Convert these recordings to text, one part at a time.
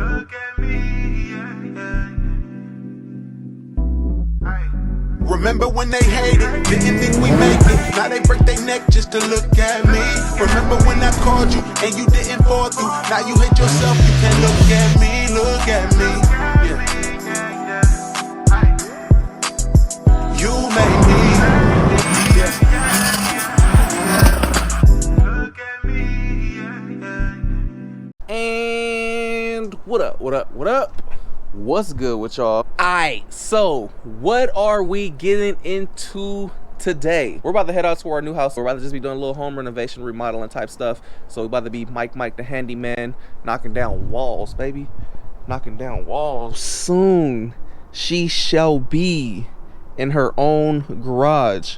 Look at me, yeah, yeah. Remember when they hated, didn't think we make it. Now they break their neck just to look at me. Remember when I called you and you didn't fall through. Now you hate yourself, you can't look at me, look at me. Yeah. You made me. Yeah. Look at me. And what up, what up, what up? What's good with y'all? Alright, so what are we getting into today? We're about to head out to our new house. We're about to just be doing a little home renovation, remodeling type stuff. So we're about to be Mike the handyman, knocking down walls, baby. Knocking down walls. Soon she shall be in her own garage.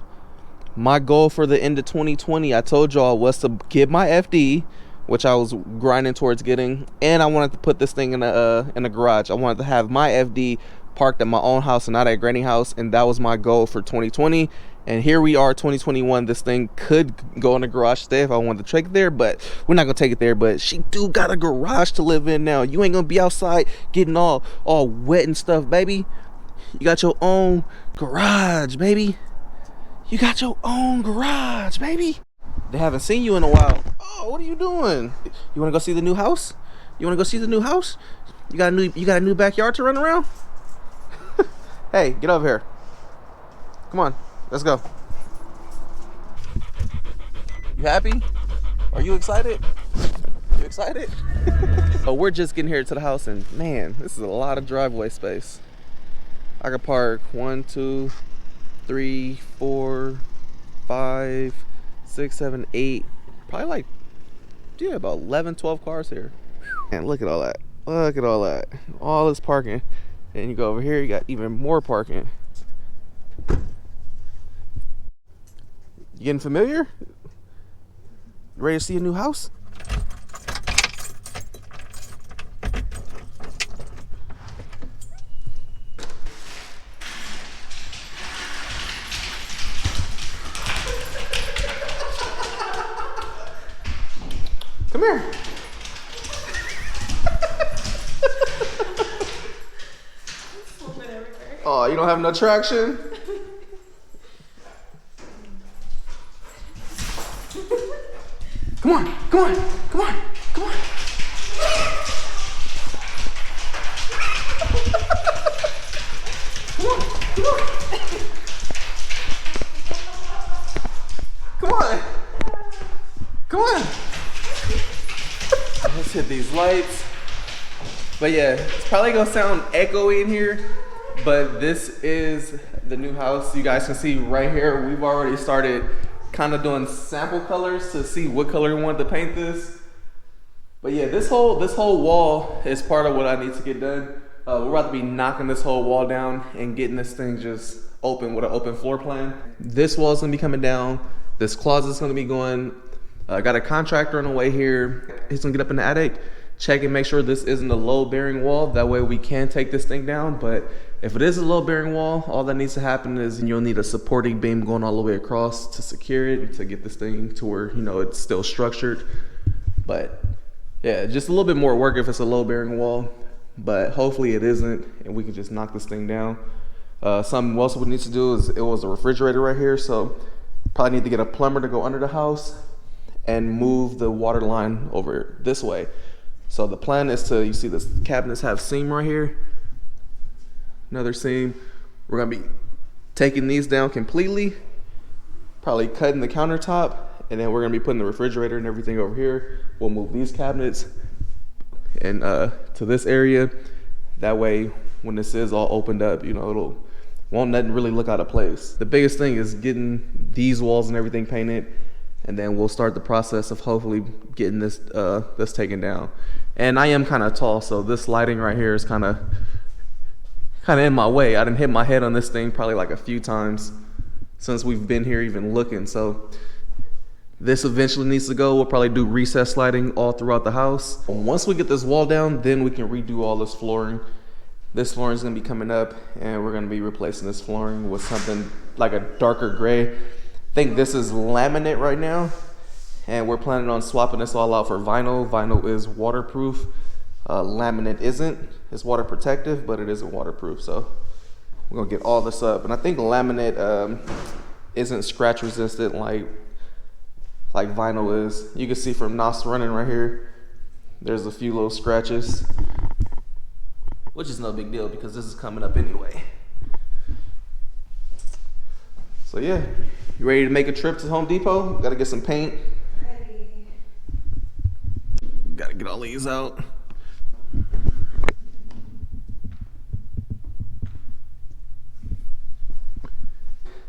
My goal for the end of 2020, I told y'all, was to get my FD, which I was grinding towards getting, and I wanted to put this thing in a garage. I wanted to have my FD parked at my own house and not at granny house, and that was my goal for 2020. And here we are, 2021. This thing could go in the garage today if I wanted to take it there, but we're not gonna take it there. But she do got a garage to live in now. You ain't gonna be outside getting all wet and stuff, baby. You got your own garage, baby. You got your own garage, baby. They haven't seen you in a while. Oh, what are you doing? You want to go see the new house? You want to go see the new house? You got a new backyard to run around? Hey, get over here. Come on, let's go. You happy? Are you excited? You excited? Oh, we're just getting here to the house, and man, this is a lot of driveway space. I could park 1, 2, 3, 4, 5, 6, 7, 8, probably like, yeah, about 11, 12 cars here. And look at all that. Look at all that. All this parking. And you go over here, you got even more parking. You getting familiar? Ready to see a new house? Come here. Oh, you don't have no traction? Come on, come on, come on, come on. Come on, come on. Come on. Come on. Let's hit these lights. But yeah, it's probably gonna sound echoey in here, but this is the new house. You guys can see right here, we've already started kind of doing sample colors to see what color we want to paint this. But yeah, this whole wall is part of what I need to get done. We're about to be knocking this whole wall down and getting this thing just open with an open floor plan. This wall is gonna be coming down. This closet's gonna be going. I got a contractor on the way here. He's gonna get up in the attic, check and make sure this isn't a low bearing wall. That way we can take this thing down. But if it is a low bearing wall, all that needs to happen is you'll need a supporting beam going all the way across to secure it, to get this thing to where, you know, it's still structured. But yeah, just a little bit more work if it's a low bearing wall, but hopefully it isn't, and we can just knock this thing down. Something else we need to do is, it was a refrigerator right here, so probably need to get a plumber to go under the house and move the water line over this way. So the plan is to, you see this cabinets have seam right here, another seam. We're gonna be taking these down completely, probably cutting the countertop, and then we're gonna be putting the refrigerator and everything over here. We'll move these cabinets and to this area. That way, when this is all opened up, you know, won't nothing really look out of place. The biggest thing is getting these walls and everything painted, and then we'll start the process of hopefully getting this taken down. And I am kind of tall, so this lighting right here is kind of in my way. I didn't hit my head on this thing probably like a few times since we've been here even looking. So this eventually needs to go. We'll probably do recessed lighting all throughout the house. Once we get this wall down, then we can redo all this flooring. This flooring is gonna be coming up, and we're gonna be replacing this flooring with something like a darker gray. I think this is laminate right now, and we're planning on swapping this all out for vinyl. Vinyl is waterproof. Laminate isn't. It's water protective, but it isn't waterproof. So we're gonna get all this up. And I think laminate isn't scratch resistant like vinyl is. You can see from Nas running right here, there's a few little scratches, which is no big deal because this is coming up anyway. So yeah, you ready to make a trip to Home Depot? Gotta get some paint. Ready. Gotta get all these out.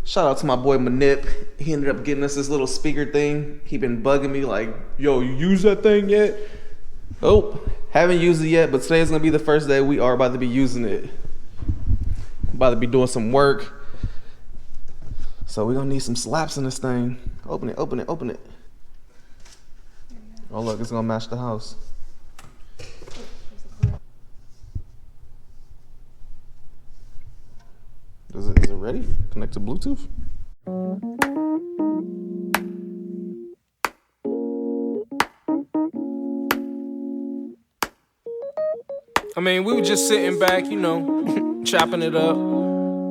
Shout out to my boy Manip. He ended up getting us this little speaker thing. He been bugging me like, yo, you use that thing yet? Oh, haven't used it yet, but today's gonna be the first day we are about to be using it. About to be doing some work. So we're gonna need some slaps in this thing. Open it, open it, open it. Oh look, it's gonna match the house. Is it ready? Connect to Bluetooth? I mean, we were just sitting back, you know, chopping it up,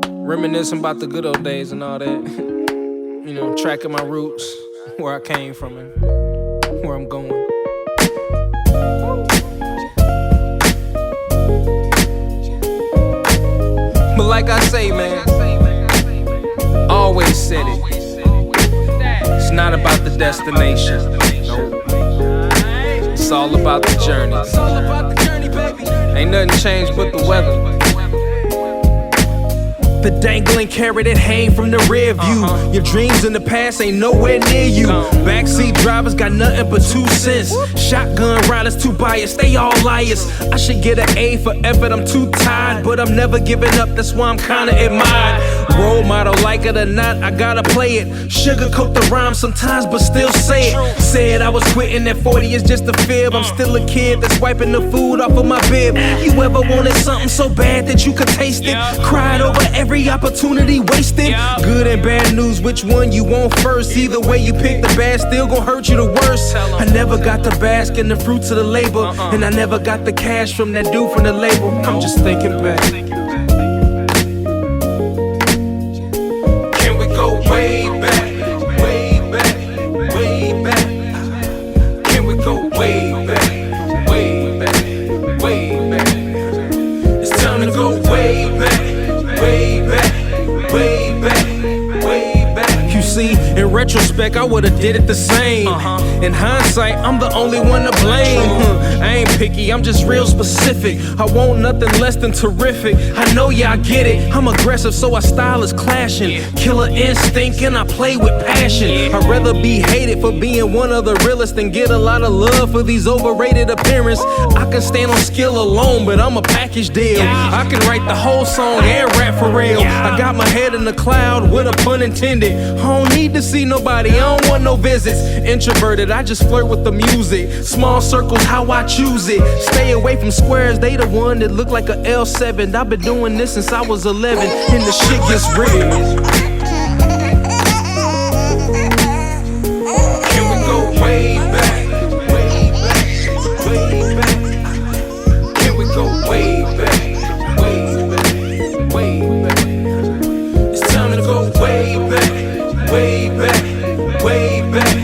reminiscing about the good old days and all that. You know, tracking my roots, where I came from and where I'm going. But like I say, man, always said it. It's not about the destination. It's all about the journey. Ain't nothing changed but the weather. The dangling carrot that hang from the rear view. Your dreams in the past ain't nowhere near you. Backseat drivers got nothing but 2 cents. Shotgun riders too biased, they all liars. I should get an A for effort, I'm too tired. But I'm never giving up, that's why I'm kinda admired. Role model, like it or not, I gotta play it. Sugarcoat the rhyme sometimes, but still say it. Said I was quitting at 40 is just a fib. I'm still a kid that's wiping the food off of my bib. You ever wanted something so bad that you could taste it? Cried over every opportunity wasted. Good and bad news, which one you want first? Either way you pick, the bad still gon' hurt you the worst. I never got to bask in the fruits of the labor, and I never got the cash from that dude from the label. I'm just thinking back. Can we go way back, way back, way back? Can we go way back, way back, way back? It's time to go way back, way back, way back, way back. You see, in retrospect, I would've did it the same. In hindsight, I'm the only one to blame. I ain't picky, I'm just real specific. I want nothing less than terrific. I know y'all get it. I'm aggressive, so our style is clashing. Killer instinct, and I play with passion. I'd rather be hated for being one of the realest than get a lot of love for these overrated appearance. I can stand on skill alone, but I'm a package deal. I can write the whole song and rap for real. I got my head in the cloud with a pun intended. I don't need to see nobody, I don't want no visits. Introverted, I just flirt with the music. Small circles, how I choose it. Stay away from squares, they the one that look like a L7. I've been doing this since I was 11, and the shit gets real. Can we go way back, way back, way back? Can we go way back, way back, way back? It's time to go way back, way back, way back,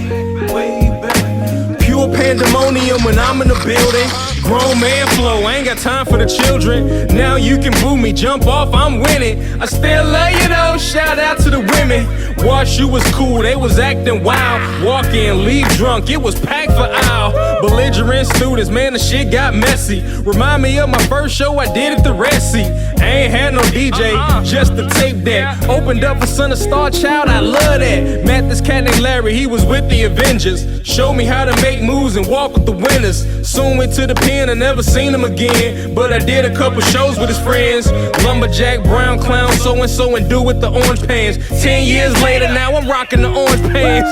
way back. Pure pandemonium when I'm in the building. Grown man flow, I ain't got time for the children. Now you can boo me, jump off, I'm winning. I still love you though, shout out to the women. Wash, you was cool, they was acting wild. Walk in, leave drunk, it was packed for aisle. Belligerent students, man, the shit got messy. Remind me of my first show I did at the Red Sea. I ain't had no DJ, just the tape deck. Opened up for Son of Star Child, I love that. Met this cat named Larry, he was with the Avengers. Showed me how to make moves and walk with the winners. Soon went to the pen, I never seen him again. But I did a couple shows with his friends. Lumberjack, brown clown, so-and-so, and dude with the orange pants. 10 years later, now I'm rocking the orange pants.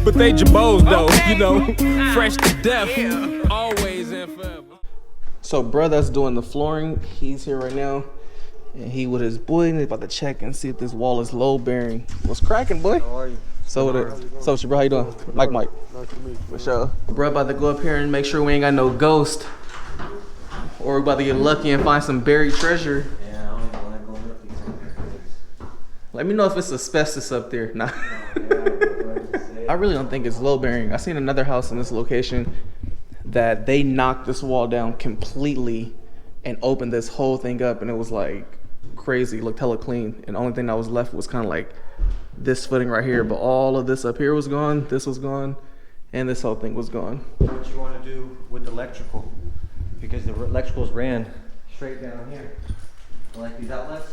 But they jabos though, you know, fresh to death, always and forever. So bruh that's doing the flooring, he's here right now. And he with his boy, and he's about to check and see if this wall is load bearing. What's cracking, boy? How are you? So with it. So bro, how you doing? Mike. Nice to meet you. For sure. Bro about to go up here and make sure we ain't got no ghost. or we're about to get lucky and find some buried treasure. Yeah, I don't even want to go up these. Let me know if it's asbestos up there. Nah. Yeah, I really don't think it's load bearing. I seen another house in this location that they knocked this wall down completely and opened this whole thing up, and it was like crazy. It looked hella clean, and the only thing that was left was kind of like this footing right here, but all of this up here was gone, this was gone, and this whole thing was gone. what you want to do with the electrical, because the electricals ran straight down here. Like these outlets,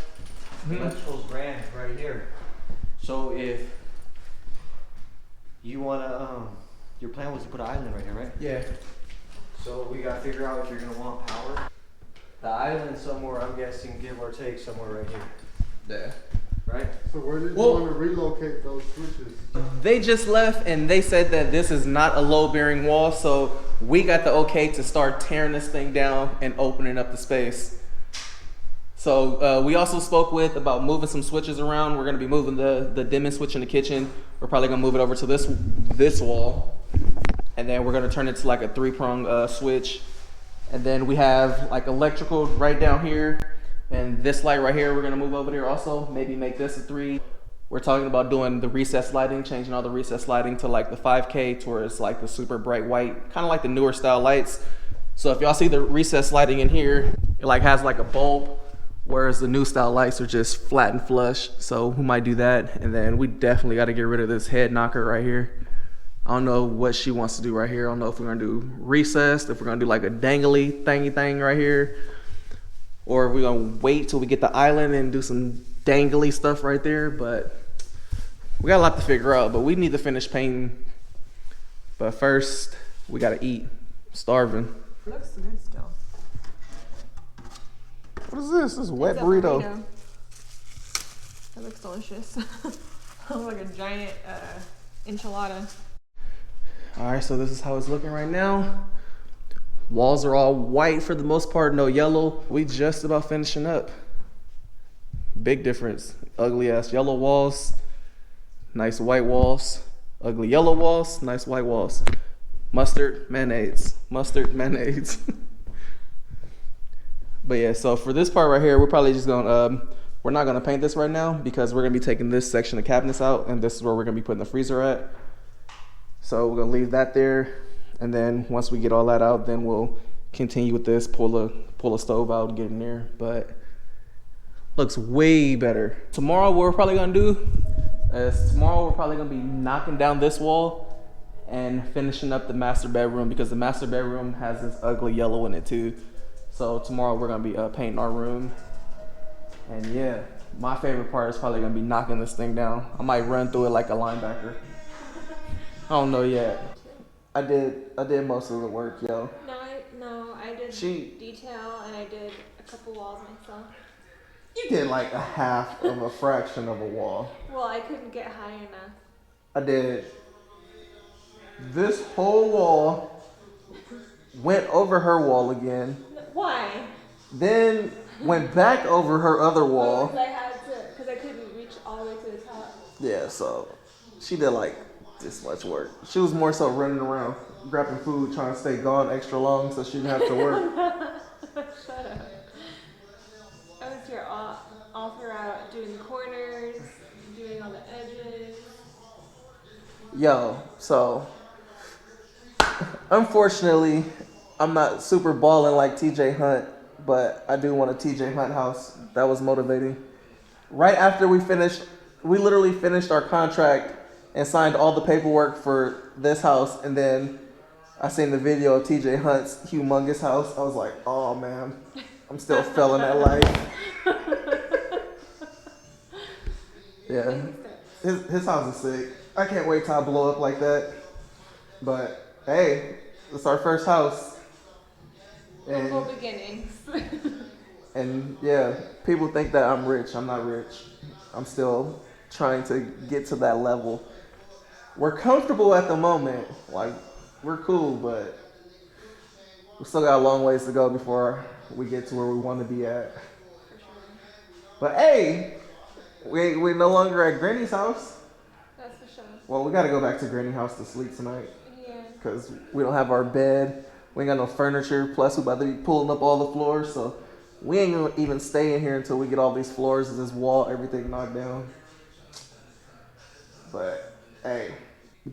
the electricals ran right here. So if you want to, your plan was to put an island right here, right? Yeah. So we got to figure out if you're going to want power. The island somewhere, I'm guessing, give or take, somewhere right here, Yeah. right? So where did you Well- want to relocate those switches? They just left and they said that this is not a load bearing wall, so we got the okay to start tearing this thing down and opening up the space. So we also spoke with about moving some switches around. We're gonna be moving the dimming switch in the kitchen. We're probably gonna move it over to this wall, and then we're gonna turn it to like a 3-prong switch. And then we have like electrical right down here, and this light right here we're gonna move over there also. Maybe make this a 3. We're talking about doing the recessed lighting, changing all the recessed lighting to like the 5K to where it's like the super bright white, kind of like the newer style lights. So if y'all see the recessed lighting in here, it like has like a bulb, whereas the new style lights are just flat and flush. So we might do that. And then we definitely got to get rid of this head knocker right here. I don't know what she wants to do right here. I don't know if we're gonna do recessed, if we're gonna do like a dangly thingy thing right here, or if we're gonna wait till we get the island and do some dangly stuff right there. But we got a lot to figure out, but we need to finish painting. But first, we gotta eat. I'm starving. It looks good still. What is this? This is wet It's a burrito. That looks delicious. Looks like a giant enchilada. All right, so this is how it's looking right now. Walls are all white for the most part, no yellow. We just about finishing up. Big difference. Ugly ass yellow walls, nice white walls. Ugly yellow walls, nice white walls. Mustard, mayonnaise. Mustard, mayonnaise. But yeah, so for this part right here, we're probably just gonna, we're not gonna paint this right now because we're gonna be taking this section of cabinets out, and this is where we're gonna be putting the freezer at. So we're gonna leave that there, and then once we get all that out, then we'll continue with this, pull the stove out and get in there. But looks way better. Tomorrow, what we're probably gonna do is we're probably gonna be knocking down this wall and finishing up the master bedroom, because the master bedroom has this ugly yellow in it too. So tomorrow we're gonna be painting our room. And yeah, my favorite part is probably gonna be knocking this thing down. I might run through it like a linebacker. I don't know yet. I did most of the work, yo. No, I did detail and I did a couple walls myself. You did like a half of a fraction of a wall. Well, I couldn't get high enough. I did this whole wall, went over her wall again, Why? then went back over her other wall. Because I had to, because I couldn't reach all the way to the top. Yeah, so she did like this much work. She was more so running around, grabbing food, trying to stay gone extra long so she didn't have to work. Shut up. I was here all throughout doing corners, doing all the edges. Yo, so unfortunately, I'm not super balling like TJ Hunt, but I do want a TJ Hunt house. That was motivating. Right after we literally finished our contract and signed all the paperwork for this house, and then I seen the video of TJ Hunt's humongous house. I was like, oh man, I'm still feeling that life. Yeah, his house is sick. I can't wait till I blow up like that. But hey, it's our first house. Humble beginnings. And yeah, people think that I'm rich. I'm not rich. I'm still trying to get to that level. We're comfortable at the moment. Like, we're cool, but we still got a long ways to go before we get to where we want to be at. But hey, we're no longer at Granny's house. That's for sure. Well, we got to go back to Granny's house to sleep tonight Yeah. because we don't have our bed. We ain't got no furniture. Plus, we about to be pulling up all the floors, so we ain't gonna even stay in here until we get all these floors and this wall, everything knocked down. But hey,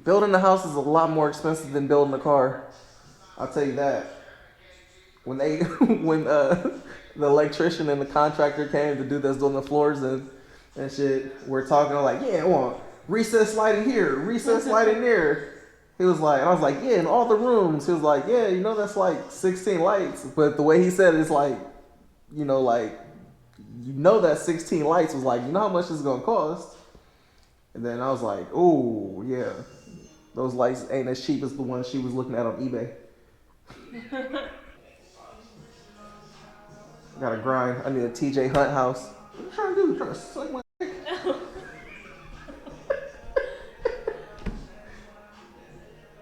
building a house is a lot more expensive than building a car. I'll tell you that. When the electrician and the contractor came to do this on the floors and shit, we're talking like, yeah, I want recess lighting here, recess lighting there. He was like, and I was like, yeah, in all the rooms. He was like, yeah, you know, that's like 16 lights. But the way he said it is like, you know, that 16 lights was like, you know how much it's gonna cost? And then I was like, oh, yeah, those lights ain't as cheap as the ones she was looking at on eBay. Gotta grind. I need a TJ Hunt house. What are you trying to do? You trying to suck my dick?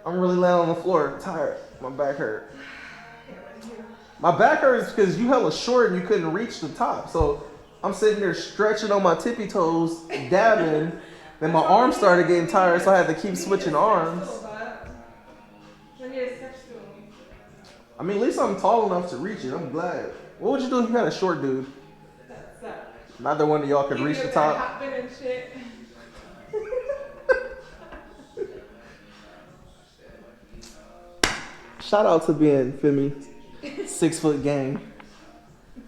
I'm really laying on the floor. I'm tired. My back hurt. My back hurts because you hella short and you couldn't reach the top. So I'm sitting there stretching on my tippy toes, dabbing. Then my arms started getting tired, so I had to keep switching arms. I mean, at least I'm tall enough to reach it. I'm glad. What would you do if you had a short dude? Neither one of y'all could reach the top. Shout out to being, feel me, 6 foot gang. You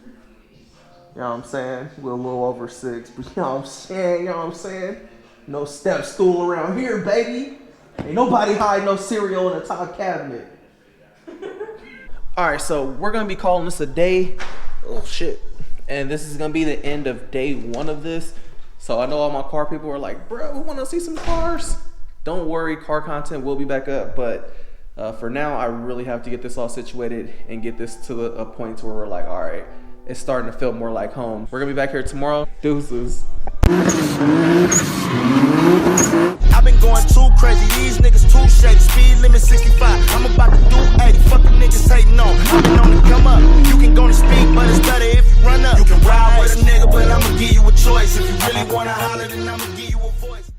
know what I'm saying? We're a little over 6, but you know what I'm saying? You know what I'm saying? No step stool around here, baby. Ain't nobody hide no cereal in the top cabinet. All right, so we're gonna be calling this a day. Oh shit. And this is gonna be the end of day 1 of this. So I know all my car people are like, bro, we wanna see some cars. Don't worry, car content will be back up. But for now, I really have to get this all situated and get this to a point where we're like, all right, it's starting to feel more like home. We're gonna be back here tomorrow. Deuces. I've been going too crazy, these niggas too shady. Speed limit 65, I'm about to do 80. Fucking niggas hating on.